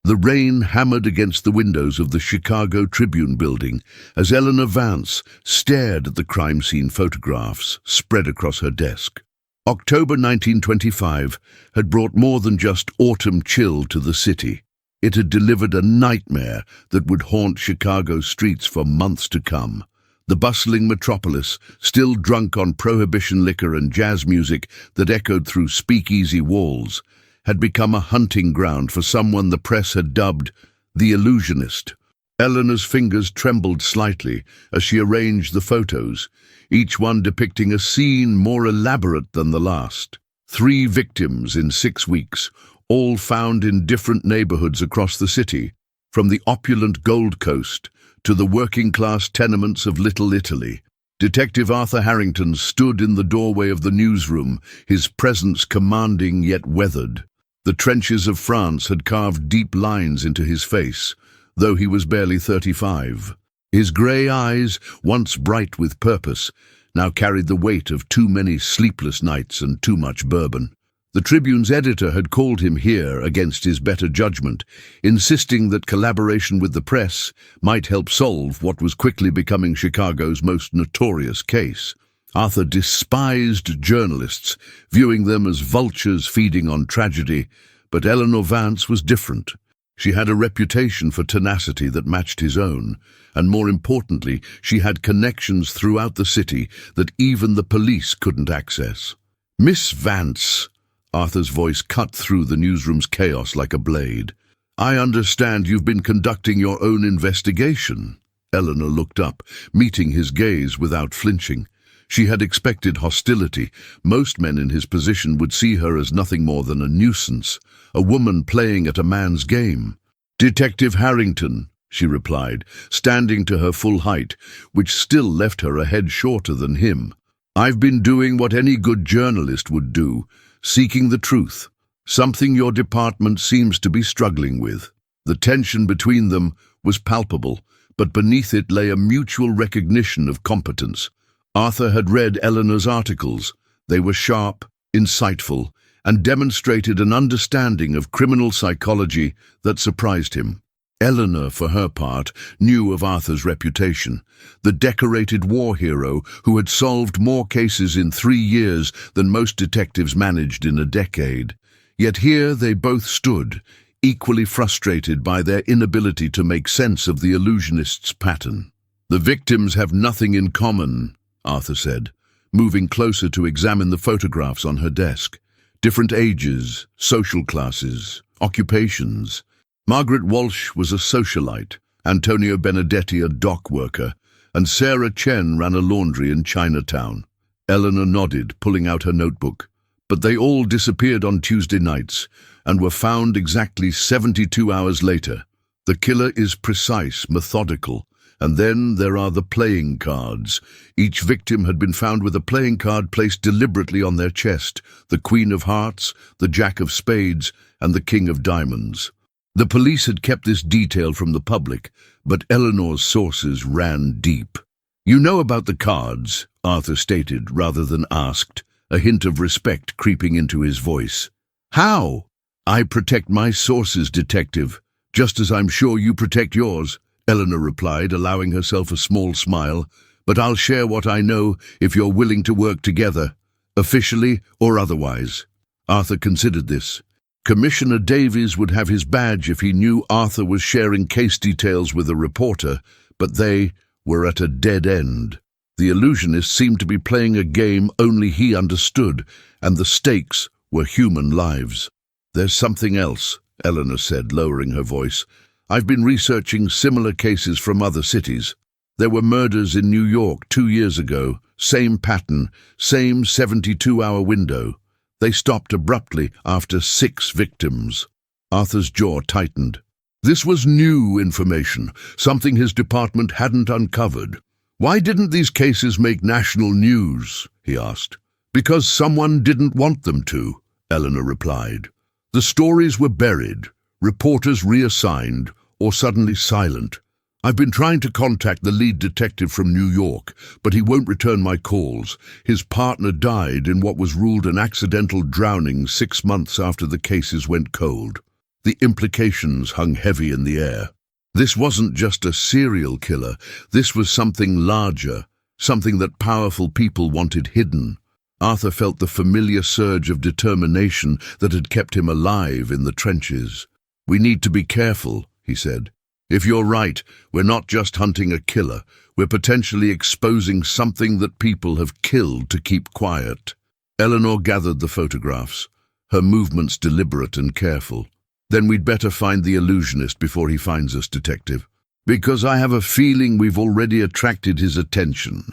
The rain hammered against the windows of the Chicago Tribune building as Eleanor Vance stared at the crime scene photographs spread across her desk. October 1925 had brought more than just autumn chill to the city. It had delivered a nightmare that would haunt Chicago's streets for months to come. The bustling metropolis, still drunk on prohibition liquor and jazz music that echoed through speakeasy walls, had become a hunting ground for someone the press had dubbed the illusionist. Eleanor's fingers trembled slightly as she arranged the photos, each one depicting a scene more elaborate than the last. 3 victims in 6 weeks, all found in different neighborhoods across the city, from the opulent Gold Coast to the working-class tenements of Little Italy. Detective Arthur Harrington stood in the doorway of the newsroom, his presence commanding yet weathered. The trenches of France had carved deep lines into his face, though he was barely 35. His grey eyes, once bright with purpose, now carried the weight of too many sleepless nights and too much bourbon. The Tribune's editor had called him here against his better judgment, insisting that collaboration with the press might help solve what was quickly becoming Chicago's most notorious case. Arthur despised journalists, viewing them as vultures feeding on tragedy, but Eleanor Vance was different. She had a reputation for tenacity that matched his own, and more importantly, she had connections throughout the city that even the police couldn't access. "Miss Vance," Arthur's voice cut through the newsroom's chaos like a blade. "I understand you've been conducting your own investigation." Eleanor looked up, meeting his gaze without flinching. She had expected hostility. Most men in his position would see her as nothing more than a nuisance, a woman playing at a man's game. "Detective Harrington," she replied, standing to her full height, which still left her a head shorter than him. "I've been doing what any good journalist would do, seeking the truth, something your department seems to be struggling with." The tension between them was palpable, but beneath it lay a mutual recognition of competence. Arthur had read Eleanor's articles. They were sharp, insightful, and demonstrated an understanding of criminal psychology that surprised him. Eleanor, for her part, knew of Arthur's reputation, the decorated war hero who had solved more cases in 3 years than most detectives managed in a decade. Yet here they both stood, equally frustrated by their inability to make sense of the illusionist's pattern. "The victims have nothing in common," Arthur said, moving closer to examine the photographs on her desk. "Different ages, social classes, occupations. Margaret Walsh was a socialite, Antonio Benedetti a dock worker, and Sarah Chen ran a laundry in Chinatown." Eleanor nodded, pulling out her notebook. "But they all disappeared on Tuesday nights and were found exactly 72 hours later. The killer is precise, methodical. And then there are the playing cards. Each victim had been found with a playing card placed deliberately on their chest, the Queen of Hearts, the Jack of Spades, and the King of Diamonds. The police had kept this detail from the public, but Eleanor's sources ran deep. "You know about the cards," Arthur stated rather than asked, a hint of respect creeping into his voice. "How?" "I protect my sources, detective, just as I'm sure you protect yours," Eleanor replied, allowing herself a small smile. "But I'll share what I know if you're willing to work together, officially or otherwise." Arthur considered this. Commissioner Davies would have his badge if he knew Arthur was sharing case details with a reporter, but they were at a dead end. The illusionist seemed to be playing a game only he understood, and the stakes were human lives. "There's something else," Eleanor said, lowering her voice. "I've been researching similar cases from other cities. There were murders in New York 2 years ago, same pattern, same 72-hour window. They stopped abruptly after 6 victims." Arthur's jaw tightened. This was new information, something his department hadn't uncovered. "Why didn't these cases make national news?" he asked. "Because someone didn't want them to," Eleanor replied. "The stories were buried, reporters reassigned, or suddenly silent. I've been trying to contact the lead detective from New York, but he won't return my calls. His partner died in what was ruled an accidental drowning 6 months after the cases went cold." The implications hung heavy in the air. This wasn't just a serial killer. This was something larger, something that powerful people wanted hidden. Arthur felt the familiar surge of determination that had kept him alive in the trenches. "We need to be careful," he said. "If you're right, we're not just hunting a killer. We're potentially exposing something that people have killed to keep quiet." Eleanor gathered the photographs, her movements deliberate and careful. "Then we'd better find the illusionist before he finds us, Detective. Because I have a feeling we've already attracted his attention."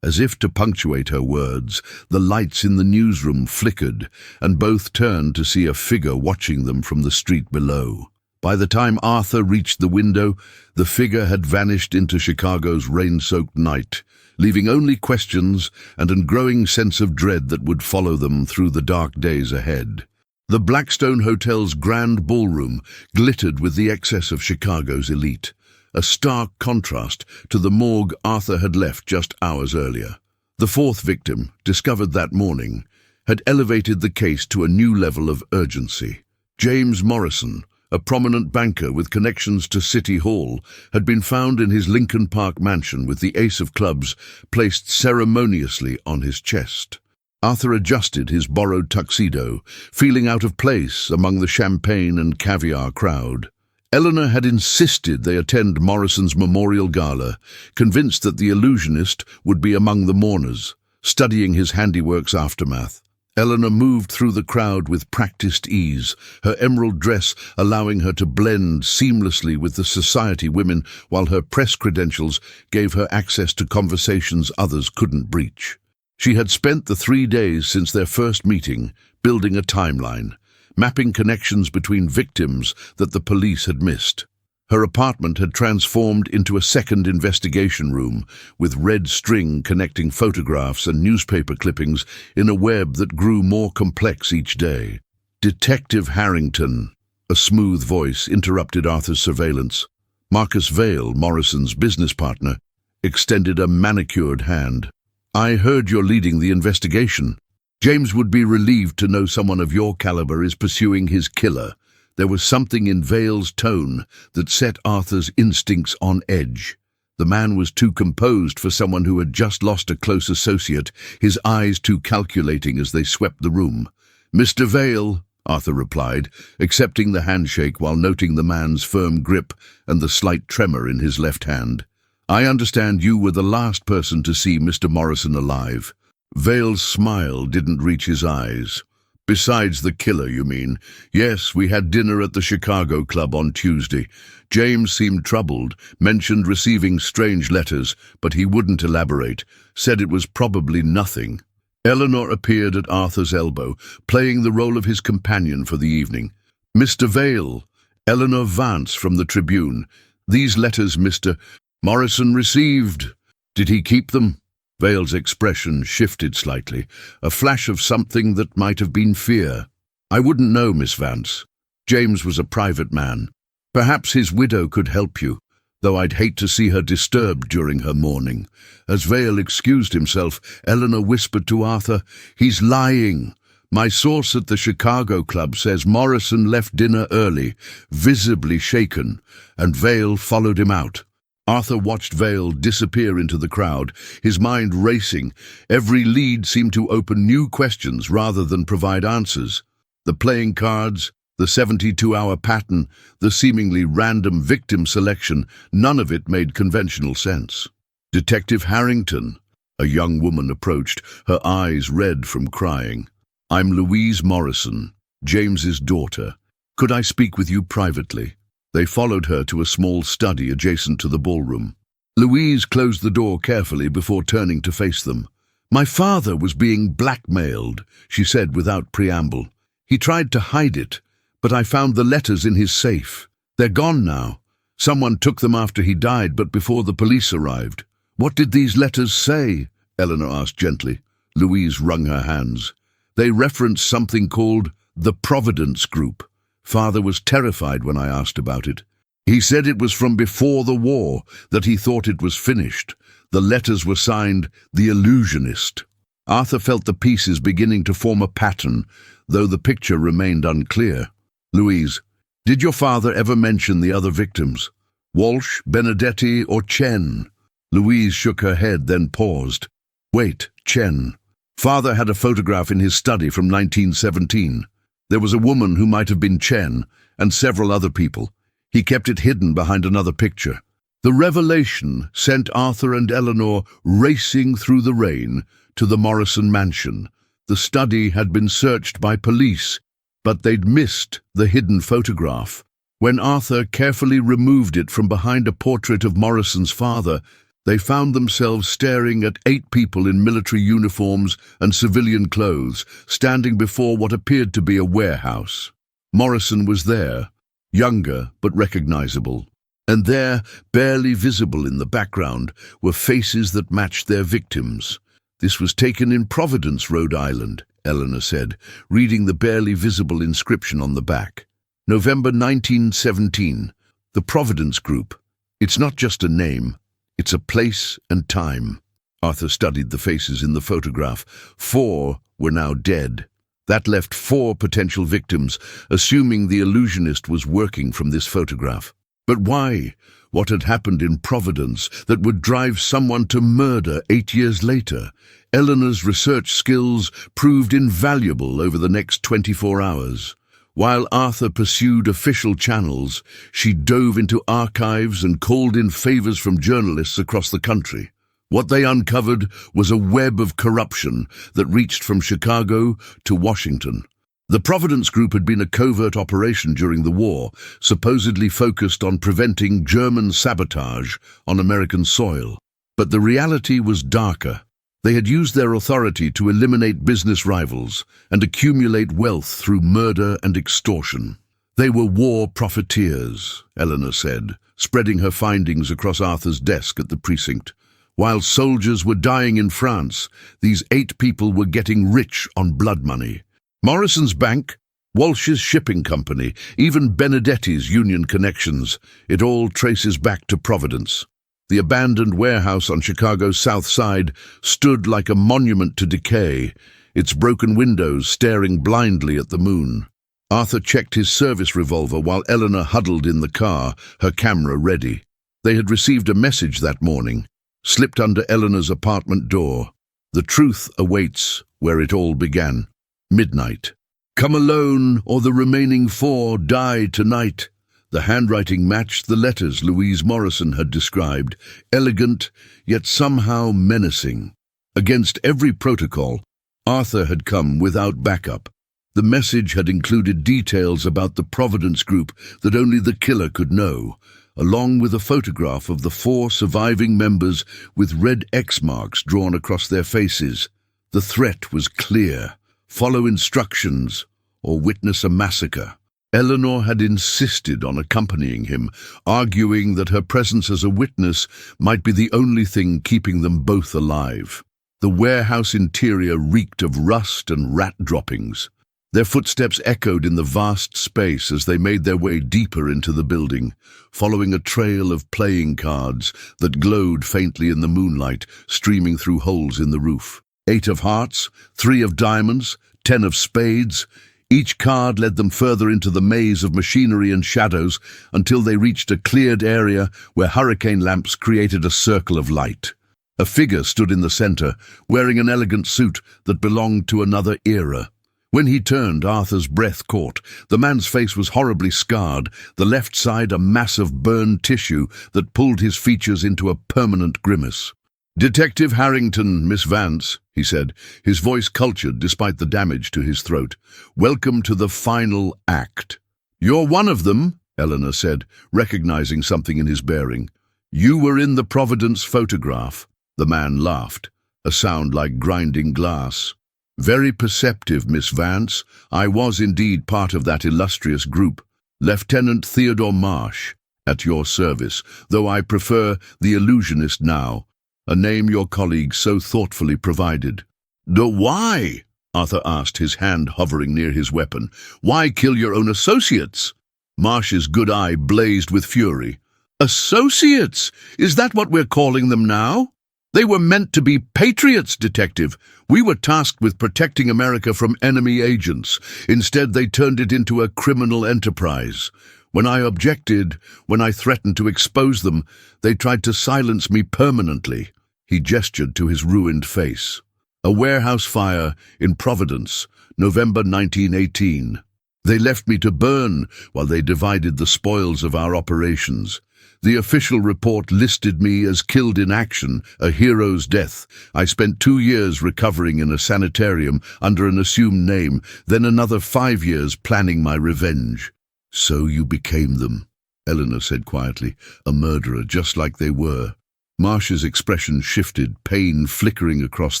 As if to punctuate her words, the lights in the newsroom flickered, and both turned to see a figure watching them from the street below. By the time Arthur reached the window, the figure had vanished into Chicago's rain-soaked night, leaving only questions and a growing sense of dread that would follow them through the dark days ahead. The Blackstone Hotel's grand ballroom glittered with the excess of Chicago's elite, a stark contrast to the morgue Arthur had left just hours earlier. The fourth victim, discovered that morning, had elevated the case to a new level of urgency. James Morrison, a prominent banker with connections to City Hall, had been found in his Lincoln Park mansion with the ace of clubs placed ceremoniously on his chest. Arthur adjusted his borrowed tuxedo, feeling out of place among the champagne and caviar crowd. Eleanor had insisted they attend Morrison's memorial gala, convinced that the illusionist would be among the mourners, studying his handiwork's aftermath. Eleanor moved through the crowd with practiced ease, her emerald dress allowing her to blend seamlessly with the society women, while her press credentials gave her access to conversations others couldn't breach. She had spent the 3 days since their first meeting building a timeline, mapping connections between victims that the police had missed. Her apartment had transformed into a second investigation room, with red string connecting photographs and newspaper clippings in a web that grew more complex each day. "Detective Harrington," a smooth voice interrupted Arthur's surveillance. Marcus Vale, Morrison's business partner, extended a manicured hand. "I heard you're leading the investigation. James would be relieved to know someone of your caliber is pursuing his killer." There was something in Vale's tone that set Arthur's instincts on edge. The man was too composed for someone who had just lost a close associate, his eyes too calculating as they swept the room. "Mr. Vale," Arthur replied, accepting the handshake while noting the man's firm grip and the slight tremor in his left hand. "I understand you were the last person to see Mr. Morrison alive." Vale's smile didn't reach his eyes. "Besides the killer, you mean? Yes, we had dinner at the Chicago Club on Tuesday. James seemed troubled, mentioned receiving strange letters, but he wouldn't elaborate, said it was probably nothing." Eleanor appeared at Arthur's elbow, playing the role of his companion for the evening. "Mr. Vale, Eleanor Vance from the Tribune. These letters Mr. Morrison received. Did he keep them?" Vale's expression shifted slightly, a flash of something that might have been fear. "I wouldn't know, Miss Vance. James was a private man. Perhaps his widow could help you, though I'd hate to see her disturbed during her mourning." As Vale excused himself, Eleanor whispered to Arthur, "He's lying. My source at the Chicago Club says Morrison left dinner early, visibly shaken, and Vale followed him out." Arthur watched Vale disappear into the crowd, his mind racing. Every lead seemed to open new questions rather than provide answers. The playing cards, the 72-hour pattern, the seemingly random victim selection, none of it made conventional sense. "Detective Harrington," a young woman approached, her eyes red from crying. "I'm Louise Morrison, James's daughter. Could I speak with you privately?" They followed her to a small study adjacent to the ballroom. Louise closed the door carefully before turning to face them. "My father was being blackmailed," she said without preamble. "He tried to hide it, but I found the letters in his safe. They're gone now. Someone took them after he died, but before the police arrived." "What did these letters say?" Eleanor asked gently. Louise wrung her hands. "They referenced something called the Providence Group. Father was terrified when I asked about it. He said it was from before the war, that he thought it was finished. The letters were signed The Illusionist." Arthur felt the pieces beginning to form a pattern, though the picture remained unclear. "Louise, Did your father ever mention the other victims? Walsh, Benedetti, or Chen? Louise shook her head, then paused. Wait, Chen. Father had a photograph in his study from 1917. There was a woman who might have been Chen, and several other people. He kept it hidden behind another picture. The revelation sent Arthur and Eleanor racing through the rain to the Morrison mansion. The study had been searched by police, but they'd missed the hidden photograph. When Arthur carefully removed it from behind a portrait of Morrison's father, they found themselves staring at 8 people in military uniforms and civilian clothes, standing before what appeared to be a warehouse. Morrison was there, younger but recognizable. And there, barely visible in the background, were faces that matched their victims. This was taken in Providence, Rhode Island, Eleanor said, reading the barely visible inscription on the back. November 1917. The Providence Group. It's not just a name, it's a place and time. Arthur studied the faces in the photograph. 4 were now dead. That left 4 potential victims, assuming the illusionist was working from this photograph. But why? What had happened in Providence that would drive someone to murder 8 years later? Eleanor's research skills proved invaluable over the next 24 hours. While Arthur pursued official channels, she dove into archives and called in favors from journalists across the country. What they uncovered was a web of corruption that reached from Chicago to Washington. The Providence Group had been a covert operation during the war, supposedly focused on preventing German sabotage on American soil. But the reality was darker. They had used their authority to eliminate business rivals and accumulate wealth through murder and extortion. They were war profiteers, Eleanor said, spreading her findings across Arthur's desk at the precinct. While soldiers were dying in France, these 8 people were getting rich on blood money. Morrison's bank, Walsh's shipping company, even Benedetti's union connections, it all traces back to Providence. The abandoned warehouse on Chicago's South Side stood like a monument to decay, its broken windows staring blindly at the moon. Arthur checked his service revolver while Eleanor huddled in the car, her camera ready. They had received a message that morning, slipped under Eleanor's apartment door. The truth awaits where it all began. Midnight. Come alone, or the remaining 4 die tonight. The handwriting matched the letters Louise Morrison had described, elegant, yet somehow menacing. Against every protocol, Arthur had come without backup. The message had included details about the Providence Group that only the killer could know, along with a photograph of the 4 surviving members with red X marks drawn across their faces. The threat was clear. Follow instructions or witness a massacre. Eleanor had insisted on accompanying him, arguing that her presence as a witness might be the only thing keeping them both alive. The warehouse interior reeked of rust and rat droppings. Their footsteps echoed in the vast space as they made their way deeper into the building, following a trail of playing cards that glowed faintly in the moonlight, streaming through holes in the roof. 8 of hearts, 3 of diamonds, 10 of spades. Each card led them further into the maze of machinery and shadows until they reached a cleared area where hurricane lamps created a circle of light. A figure stood in the center, wearing an elegant suit that belonged to another era. When he turned, Arthur's breath caught. The man's face was horribly scarred, the left side a mass of burned tissue that pulled his features into a permanent grimace. "Detective Harrington, Miss Vance," he said, his voice cultured despite the damage to his throat. "Welcome to the final act." "You're one of them," Eleanor said, recognizing something in his bearing. "You were in the Providence photograph." The man laughed, a sound like grinding glass. "Very perceptive, Miss Vance. I was indeed part of that illustrious group. Lieutenant Theodore Marsh, at your service, though I prefer the illusionist now. A name your colleague so thoughtfully provided." "Why?" Arthur asked, his hand hovering near his weapon. "Why kill your own associates?" Marsh's good eye blazed with fury. "Associates? Is that what we're calling them now? They were meant to be patriots, Detective. We were tasked with protecting America from enemy agents. Instead, they turned it into a criminal enterprise. When I objected, when I threatened to expose them, they tried to silence me permanently." He gestured to his ruined face. "A warehouse fire in Providence, November 1918. They left me to burn while they divided the spoils of our operations. The official report listed me as killed in action, a hero's death. I spent 2 years recovering in a sanitarium under an assumed name, then another 5 years planning my revenge." "So you became them," Eleanor said quietly, "a murderer just like they were." Marsh's expression shifted, pain flickering across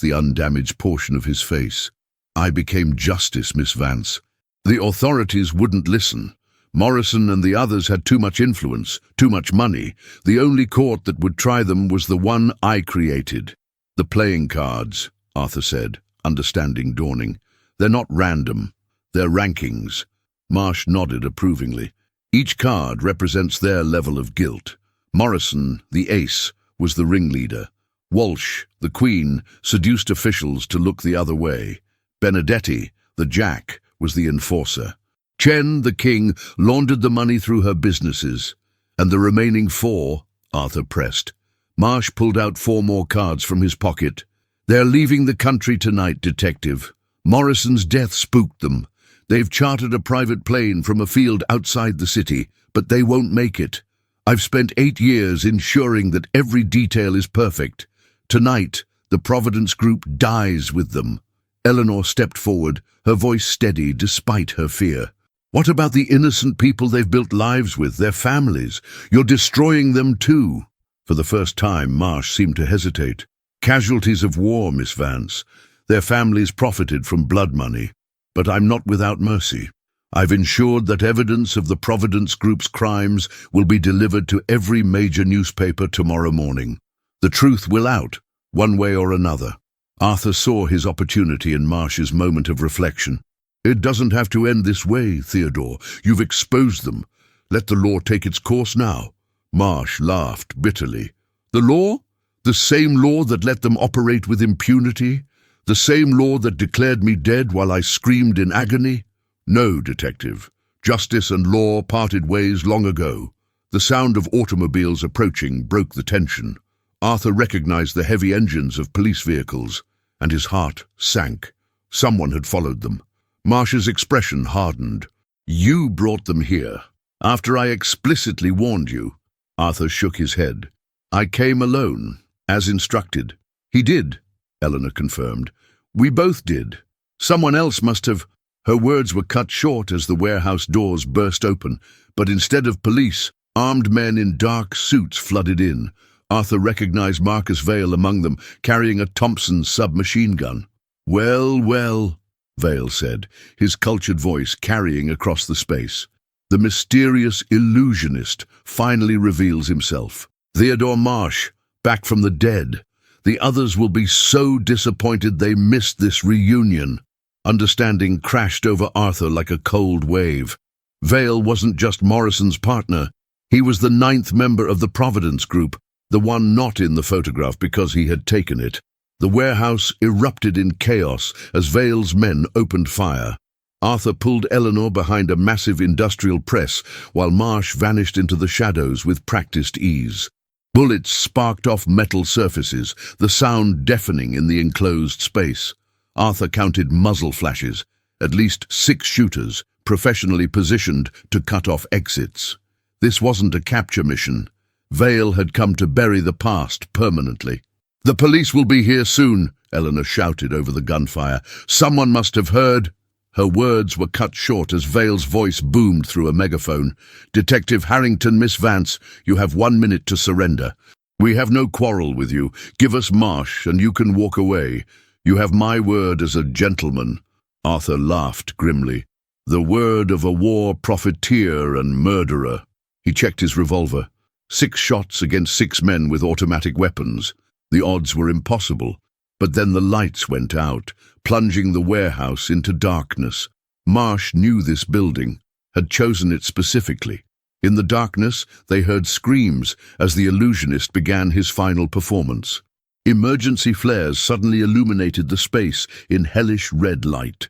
the undamaged portion of his face. "I became justice, Miss Vance. The authorities wouldn't listen. Morrison and the others had too much influence, too much money. The only court that would try them was the one I created." "The playing cards," Arthur said, understanding dawning. "They're not random. They're rankings." Marsh nodded approvingly. "Each card represents their level of guilt. Morrison, the ace, was the ringleader. Walsh, the queen, seduced officials to look the other way. Benedetti, the jack, was the enforcer. Chen, the king, laundered the money through her businesses. And the remaining 4, Arthur pressed. Marsh pulled out 4 more cards from his pocket. "They're leaving the country tonight, Detective. Morrison's death spooked them. They've chartered a private plane from a field outside the city, but they won't make it. I've spent 8 years ensuring that every detail is perfect. Tonight, the Providence Group dies with them." Eleanor stepped forward, her voice steady despite her fear. "What about the innocent people they've built lives with, their families? You're destroying them too." For the first time, Marsh seemed to hesitate. "Casualties of war, Miss Vance. Their families profited from blood money. But I'm not without mercy. I've ensured that evidence of the Providence Group's crimes will be delivered to every major newspaper tomorrow morning. The truth will out, one way or another." Arthur saw his opportunity in Marsh's moment of reflection. "It doesn't have to end this way, Theodore. You've exposed them. Let the law take its course now." Marsh laughed bitterly. "The law? The same law that let them operate with impunity? The same law that declared me dead while I screamed in agony? No, Detective. Justice and law parted ways long ago. The sound of automobiles approaching broke the tension. Arthur recognized the heavy engines of police vehicles, and his heart sank. Someone had followed them. Marsh's expression hardened. "You brought them here, after I explicitly warned you." Arthur shook his head. "I came alone, as instructed." "He did," Eleanor confirmed. "We both did. Someone else must have—" Her words were cut short as the warehouse doors burst open, but instead of police, armed men in dark suits flooded in. Arthur recognized Marcus Vale among them, carrying a Thompson submachine gun. "Well, well," Vale said, his cultured voice carrying across the space. "The mysterious illusionist finally reveals himself. Theodore Marsh, back from the dead. The others will be so disappointed they missed this reunion." Understanding crashed over Arthur like a cold wave. Vale wasn't just Morrison's partner. He was the 9th member of the Providence Group, the one not in the photograph because he had taken it. The warehouse erupted in chaos as Vale's men opened fire. Arthur pulled Eleanor behind a massive industrial press while Marsh vanished into the shadows with practiced ease. Bullets sparked off metal surfaces, the sound deafening in the enclosed space. Arthur counted muzzle flashes, at least 6 shooters, professionally positioned to cut off exits. This wasn't a capture mission. Vale had come to bury the past permanently. "The police will be here soon," Eleanor shouted over the gunfire. "Someone must have heard." Her words were cut short as Vale's voice boomed through a megaphone. "Detective Harrington, Miss Vance, you have 1 minute to surrender. We have no quarrel with you. Give us Marsh and you can walk away. You have my word as a gentleman." Arthur laughed grimly. "The word of a war profiteer and murderer." He checked his revolver. 6 shots against 6 men with automatic weapons. The odds were impossible. But then the lights went out, plunging the warehouse into darkness. Marsh knew this building, had chosen it specifically. In the darkness, they heard screams as the illusionist began his final performance. Emergency flares suddenly illuminated the space in hellish red light.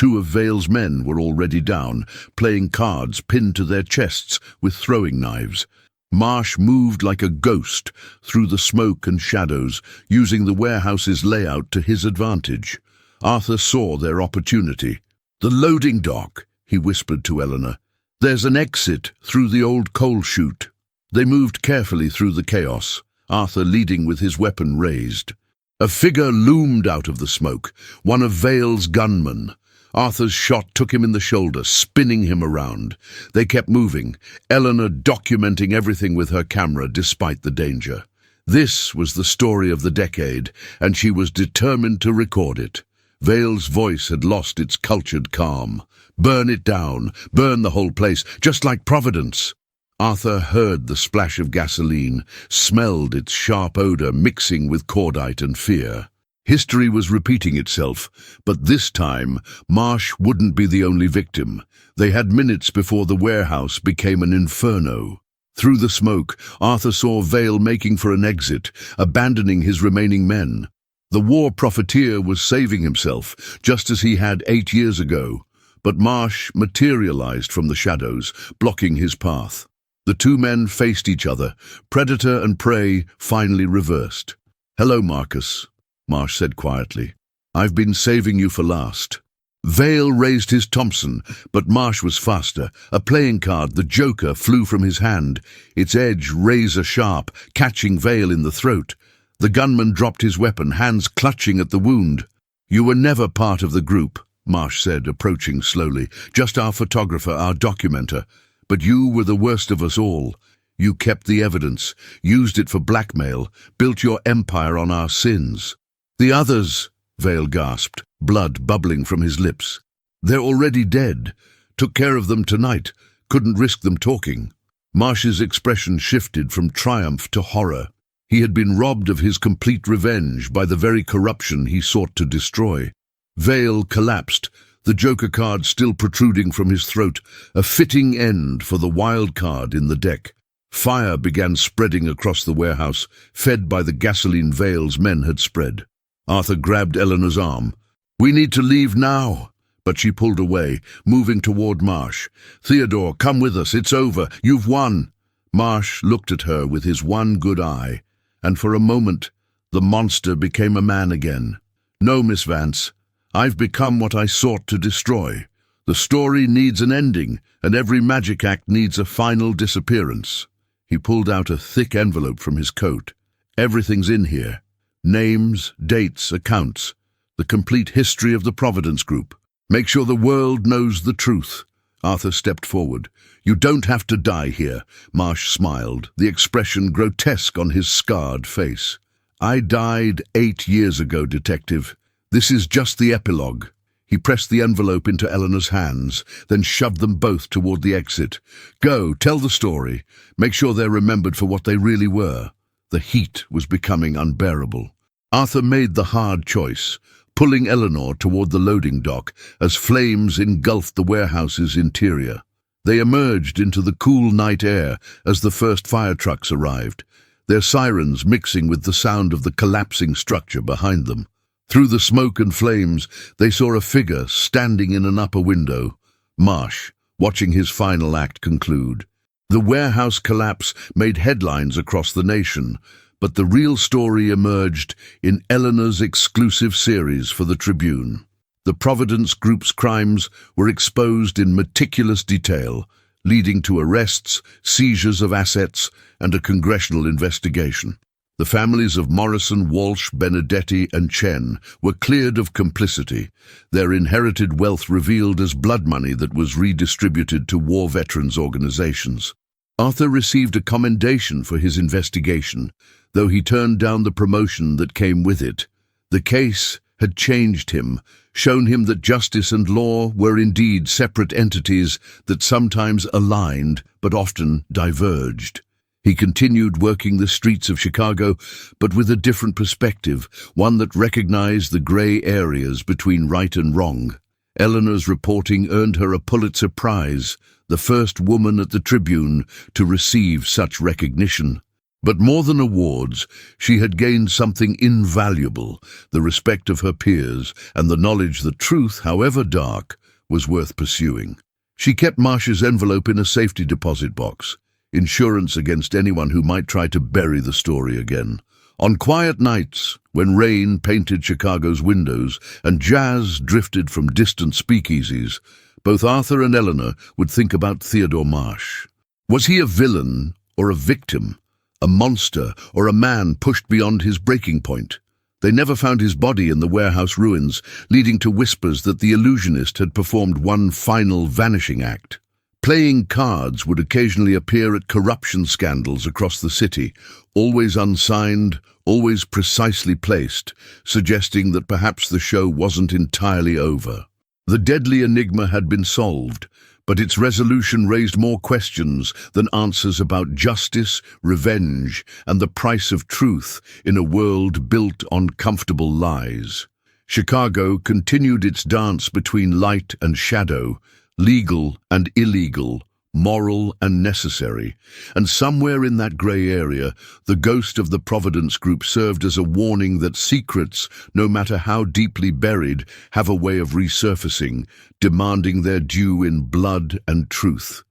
Two of Vale's men were already down, playing cards pinned to their chests with throwing knives. Marsh moved like a ghost through the smoke and shadows, using the warehouse's layout to his advantage. Arthur saw their opportunity. "The loading dock," he whispered to Eleanor. "There's an exit through the old coal chute." They moved carefully through the chaos, Arthur leading with his weapon raised. A figure loomed out of the smoke, one of Vale's gunmen. Arthur's shot took him in the shoulder, spinning him around. They kept moving, Eleanor documenting everything with her camera despite the danger. This was the story of the decade, and she was determined to record it. Vale's voice had lost its cultured calm. "Burn it down, burn the whole place, just like Providence." Arthur heard the splash of gasoline, smelled its sharp odor mixing with cordite and fear. History was repeating itself, but this time Marsh wouldn't be the only victim. They had minutes before the warehouse became an inferno. Through the smoke, Arthur saw Vale making for an exit, abandoning his remaining men. The war profiteer was saving himself, just as he had 8 years ago, but Marsh materialized from the shadows, blocking his path. The two men faced each other, predator and prey finally reversed. "Hello, Marcus," Marsh said quietly. "I've been saving you for last." Vale raised his Thompson, but Marsh was faster. A playing card, the Joker, flew from his hand, its edge razor-sharp, catching Vale in the throat. The gunman dropped his weapon, hands clutching at the wound. "You were never part of the group," Marsh said, approaching slowly. "Just our photographer, our documenter. But you were the worst of us all. You kept the evidence, used it for blackmail, built your empire on our sins." "The others," Vale gasped, blood bubbling from his lips. "They're already dead. Took care of them tonight. Couldn't risk them talking." Marsh's expression shifted from triumph to horror. He had been robbed of his complete revenge by the very corruption he sought to destroy. Vale collapsed, the Joker card still protruding from his throat, a fitting end for the wild card in the deck. Fire began spreading across the warehouse, fed by the gasoline Vale's men had spread. Arthur grabbed Eleanor's arm. "We need to leave now." But she pulled away, moving toward Marsh. "Theodore, come with us. It's over. You've won." Marsh looked at her with his one good eye, and for a moment the monster became a man again. "No, Miss Vance. I've become what I sought to destroy. The story needs an ending, and every magic act needs a final disappearance." He pulled out a thick envelope from his coat. "Everything's in here. Names, dates, accounts, the complete history of the Providence Group. Make sure the world knows the truth." Arthur stepped forward. "You don't have to die here," Marsh smiled, the expression grotesque on his scarred face. "I died 8 years ago, Detective. This is just the epilogue." He pressed the envelope into Eleanor's hands, then shoved them both toward the exit. "Go, tell the story. Make sure they're remembered for what they really were." The heat was becoming unbearable. Arthur made the hard choice, pulling Eleanor toward the loading dock as flames engulfed the warehouse's interior. They emerged into the cool night air as the first fire trucks arrived, their sirens mixing with the sound of the collapsing structure behind them. Through the smoke and flames, they saw a figure standing in an upper window, Marsh, watching his final act conclude. The warehouse collapse made headlines across the nation, but the real story emerged in Eleanor's exclusive series for the Tribune. The Providence Group's crimes were exposed in meticulous detail, leading to arrests, seizures of assets, and a congressional investigation. The families of Morrison, Walsh, Benedetti, and Chen were cleared of complicity, their inherited wealth revealed as blood money that was redistributed to war veterans' organizations. Arthur received a commendation for his investigation, though he turned down the promotion that came with it. The case had changed him, shown him that justice and law were indeed separate entities that sometimes aligned but often diverged. He continued working the streets of Chicago, but with a different perspective, one that recognized the gray areas between right and wrong. Eleanor's reporting earned her a Pulitzer Prize, the first woman at the Tribune to receive such recognition. But more than awards, she had gained something invaluable, the respect of her peers and the knowledge that truth, however dark, was worth pursuing. She kept Marcia's envelope in a safety deposit box, insurance against anyone who might try to bury the story again. On quiet nights, when rain painted Chicago's windows and jazz drifted from distant speakeasies, both Arthur and Eleanor would think about Theodore Marsh. Was he a villain or a victim? A monster or a man pushed beyond his breaking point? They never found his body in the warehouse ruins, leading to whispers that the illusionist had performed one final vanishing act. Playing cards would occasionally appear at corruption scandals across the city, always unsigned, always precisely placed, suggesting that perhaps the show wasn't entirely over. The deadly enigma had been solved, but its resolution raised more questions than answers about justice, revenge, and the price of truth in a world built on comfortable lies. Chicago continued its dance between light and shadow, legal and illegal, moral and necessary, and somewhere in that grey area, the ghost of the Providence Group served as a warning that secrets, no matter how deeply buried, have a way of resurfacing, demanding their due in blood and truth.